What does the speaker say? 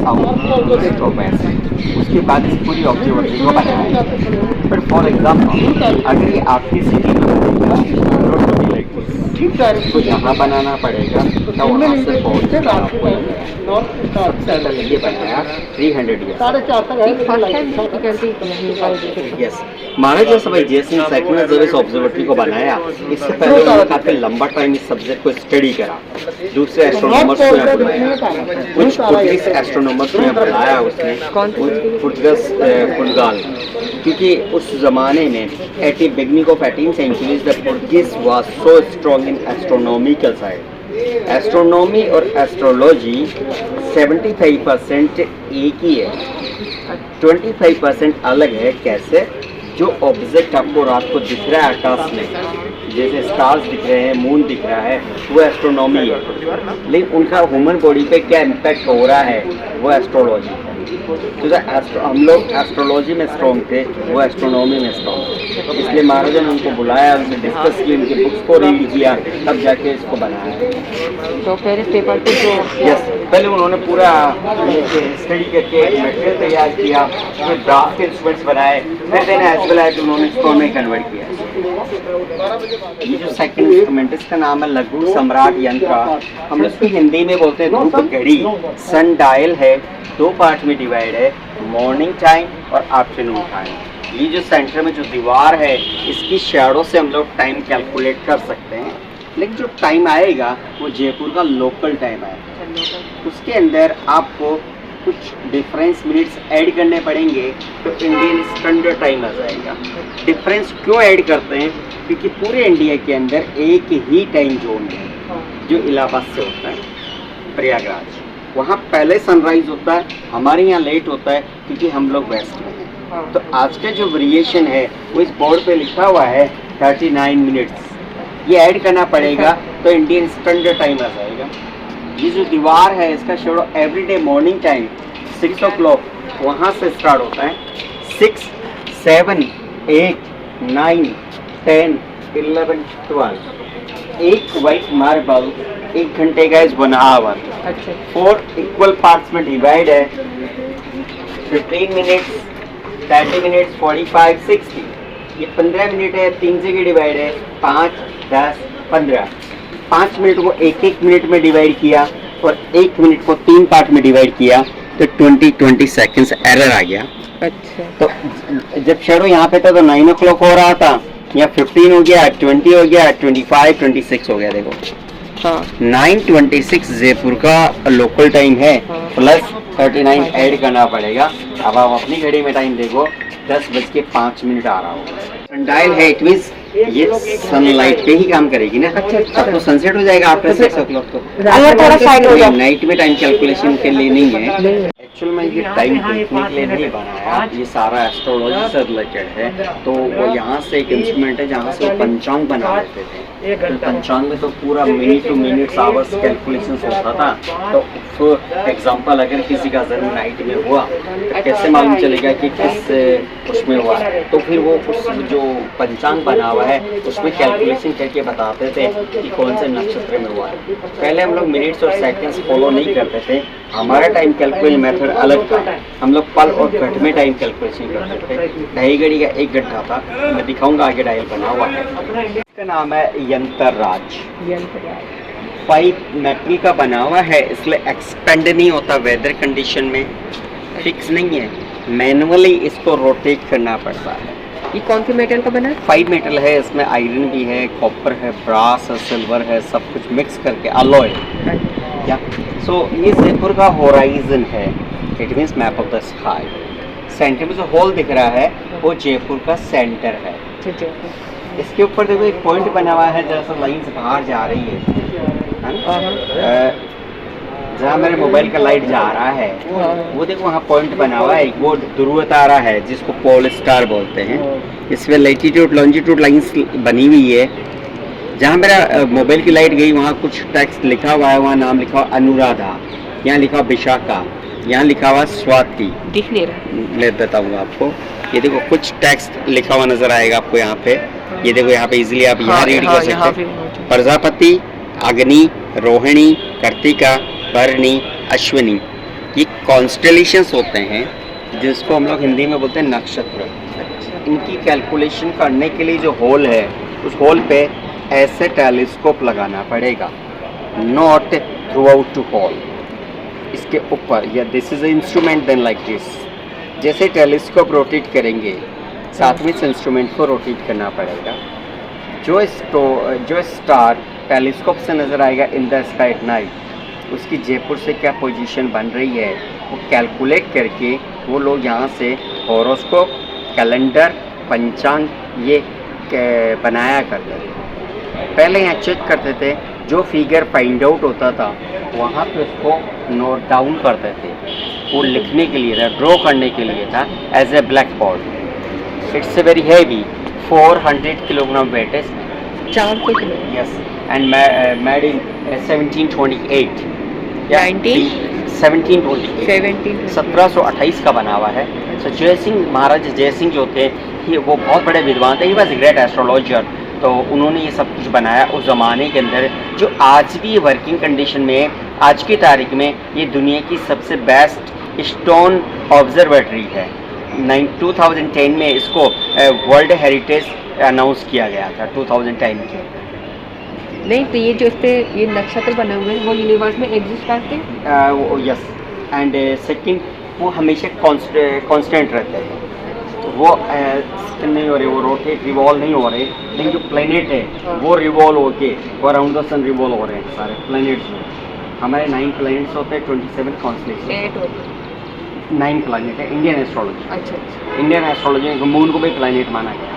South east और waste, उसके बाद इस पूरी ऑब्जर्वेटरी को बनाया। बट फॉर एग्जाम्पल अगर ये आपकी सिटी में तो यहाँ बनाना पड़ेगा, तो वहाँ से पहुँचना आपको सबसे पहले ये बनाया 300 ईयर्स। यस, महाराज जैसे भाई जैसे सेकंड ने जब इस ऑब्जर्वेटरी को बनाया, इससे पहले उन्होंने काफी लंबा टाइम इस सब्जेक्ट को स्टडी करा। दूसरे एस्ट्रोनॉमर्स को यहाँ बुलाया, कुछ पुर्तगीज एस्ट्रोनॉमर्स को यहाँ बुलाया उसने, पुर्तगाल, क्योंकि उस जमाने में at the beginning of 18th century the Portuguese was so strong in astronomical side. Astronomy और एस्ट्रोलॉजी 75% एक ही है, 25% अलग है। कैसे? जो ऑब्जेक्ट आपको रात को दिख रहा है आकाश में, जैसे स्टार्स दिख रहे हैं, मून दिख रहा है, वो एस्ट्रोनॉमी है, लेकिन उनका ह्यूमन बॉडी पे क्या इम्पैक्ट हो रहा है वो एस्ट्रोलॉजी है। तो हम लोग एस्ट्रोलॉजी में स्ट्रॉन्ग थे, वो एस्ट्रोनॉमी में स्ट्रॉन्ग थे, इसलिए महाराजा ने उनको बुलाया, उनसे डिस्कस किया, उनकी बुक्स को रीड किया, तब जाके इसको बनाया। तो पहले पेपर पे जो यस, पहले उन्होंने पूरा स्टडी करके मटेरियल तैयार किया, फिर ड्राफ्ट के इंस्ट्रूमेंट्स बनाए, फिर देन एज वेल एज उन्होंने इसको में कन्वर्ट किया। ये जो सेकंड इंस्ट्रूमेंट इसका नाम है लघु सम्राट यंत्र। हम इसको हिंदी में बोलते हैं धूप घड़ी। सन डायल है, 2 पार्ट में डिवाइड है, मॉर्निंग टाइम और आफ्टरनून टाइम। ये जो सेंटर में जो दीवार है, इसकी शैडो से हम लोग टाइम कैलकुलेट कर सकते हैं, लेकिन जो टाइम आएगा वो जयपुर का लोकल टाइम आएगा। उसके अंदर आपको कुछ डिफरेंस मिनट्स ऐड करने पड़ेंगे तो इंडियन स्टैंडर्ड टाइम आ जाएगा। डिफरेंस क्यों ऐड करते हैं? क्योंकि पूरे इंडिया के अंदर एक ही टाइम जोन है जो इलाहाबाद से होता है, प्रयागराज। वहाँ पहले सनराइज होता है, हमारे यहाँ लेट होता है क्योंकि हम लोग वेस्ट में हैं। तो आज का जो वेरिएशन है वो इस बोर्ड पे लिखा हुआ है 39 मिनट्स, ये ऐड करना पड़ेगा तो इंडियन स्टैंडर्ड टाइम आ जाएगा। ये जो दीवार है इसका shadow everyday morning time 6 o'clock वहाँ से स्टार्ट होता है। 6, 7, 8, 9, 10, 11, 12। एक वाइट मार्बल 1 घंटे का इज 1 hour। 4 इक्वल पार्ट्स में डिवाइड है, 15 मिनट्स, 30 मिनट्स, 45, 60। ये 15 मिनट है, 3 जगह डिवाइड है, 5, 10, 15। 5 मिनट को 1-1 मिनट में डिवाइड किया और 1 मिनट को 3 पार्ट में डिवाइड किया तो 20 सेकंड्स एरर आ गया। अच्छा, तो जब शेडो यहाँ पे था तो 9 o'clock हो रहा था, या 15 हो गया, 20 हो गया, 25, 26 हो गया। देखो हाँ 9:26 जयपुर का लोकल टाइम है, प्लस 39 ऐड करना पड़ेगा। अब आप अपनी घड़ी में टाइम देखो, 10:05 आ रहा होगा। सनडायल है, इट मींस ये सनलाइट पे ही काम करेगी ना। अब तो सनसेट हो जाएगा आफ्टर 6 o'clock। तो थोड़ा साइड हो जाए, नाइट में टाइम कैलकुलेशन के लिए नहीं है। एक्चुअल में ये टाइम देखने के लिए नहीं बनाया, ये सारा एस्ट्रोलॉजी से रिलेटेड है। तो वो यहाँ से एक इंस्ट्रूमेंट है जहाँ से वो पंचांग बना लेते थे। तो पंचांग में तो पूरा minute to minute hours calculation होता था। तो फॉर एग्जांपल अगर किसी का जन्म नाइट में हुआ तो कैसे मालूम चलेगा कि किस उसमें हुआ, तो फिर वो उस जो पंचांग बना हुआ है उसमें कैलकुलेशन करके बताते थे कि कौन से नक्षत्र में हुआ है। पहले हम लोग मिनट्स और सेकंड्स फॉलो नहीं करते थे, हमारा टाइम कैलकुलेशन मेथड अलग था। हम लोग पल और घंटे में टाइम कैलकुलेशन करते थे। ढाई घड़ी का 1 घंटा था, मैं दिखाऊंगा आगे डायल बना हुआ है। इसका नाम है यंत्रराज। 5 मेटल का बना हुआ है, इसलिए एक्सपेंड नहीं होता वेदर कंडीशन में, फिक्स नहीं है, मैनुअली इसको रोटेट करना पड़ता है। ये कौन सी मेटल का बना है? 5 मेटल है, इसमें आयरन भी है, कॉपर है, ब्रास है, सिल्वर है, सब कुछ मिक्स करके अलॉय या सो ये जयपुर का होराइजन है, it means map of the sky. Centre में जो होल दिख रहा है वो जयपुर का सेंटर है। इसके ऊपर देखो एक पॉइंट बना हुआ है, जैसा लाइन से बाहर जा रही है, जहाँ मेरे मोबाइल का लाइट जा रहा है वो देखो वहाँ पॉइंट बना हुआ है। वो ध्रुव तारा है जिसको पोल स्टार बोलते हैं। इसमें लैटिट्यूड लॉन्जिट्यूड लाइंस बनी हुई है। जहाँ मेरा मोबाइल की लाइट गई वहाँ कुछ टेक्स्ट लिखा हुआ है, वहाँ नाम लिखा हुआ अनुराधा, यहाँ लिखा हुआ विशाखा, यहाँ लिखा हुआ स्वाति। दिख नहीं रहा, ले बताऊँगा आपको। ये देखो कुछ टेक्स्ट लिखा हुआ नजर आएगा आपको यहाँ पे। ये देखो यहाँ पे इजीली आप यहाँ रीड कर सकते हैं। प्रजापति, अग्नि, रोहिणी, कार्तिका, भरणी, अश्विनी। ये कॉन्स्टेलेशंस होते हैं जिसको हम लोग हिंदी में बोलते हैं नक्षत्र। इनकी कैलकुलेशन करने के लिए जो होल है उस होल पे ऐसे टेलीस्कोप लगाना पड़ेगा, not through out to whole, इसके ऊपर। या this is instrument then like this. जैसे टेलीस्कोप रोटेट करेंगे साथ में इस इंस्ट्रूमेंट को रोटेट करना पड़ेगा। जो स्टार टेलीस्कोप से नज़र आएगा in the sky at night, उसकी जयपुर से क्या पोजीशन बन रही है वो कैलकुलेट करके वो लोग यहाँ से हॉरोस्कोप, कैलेंडर, पंचांग ये बनाया करते थे। पहले यहाँ चेक करते थे, जो फिगर फाइंड आउट होता था वहाँ पे उसको नोट डाउन करते थे। वो लिखने के लिए था, ड्रॉ करने के लिए था as a blackboard. It's a very heavy, 400 kilogram weight है। 400 kilo. Yes, and made in 1728 1728 का बना हुआ है। तो जयसिंह, महाराज जयसिंह जो थे ये वो बहुत बड़े विद्वान थे, he was a great astrologer. तो उन्होंने ये सब कुछ बनाया उस ज़माने के अंदर, जो आज भी वर्किंग कंडीशन में आज की तारीख में ये दुनिया की सबसे बेस्ट स्टोन ऑब्जर्वेटरी है। 2010 में इसको वर्ल्ड हेरिटेज अनाउंस किया गया था 2010 के। नहीं तो ये जो इस पे ये नक्षत्र बने हुए हैं वो यूनिवर्स में एग्जिस्ट करते हैं। यस, एंड सेकंड वो हमेशा कांस्टेंट रहते हैं। वो नहीं हो रहे, वो रोटेट रिवॉल्व नहीं हो रहे, लेकिन जो प्लेनेट है वो रिवॉल्व होके वो अराउंड द सन रिवॉल्व हो रहे हैं सारे प्लेनेट्स में। हमारे 9 प्लेनेट्स होते हैं, 27 कॉन्स्टेलेशन, 9 प्लेनेट है इंडियन एस्ट्रोलॉजी। अच्छा। इंडियन एस्ट्रोलॉजी में मून को भी प्लेनेट माना गया।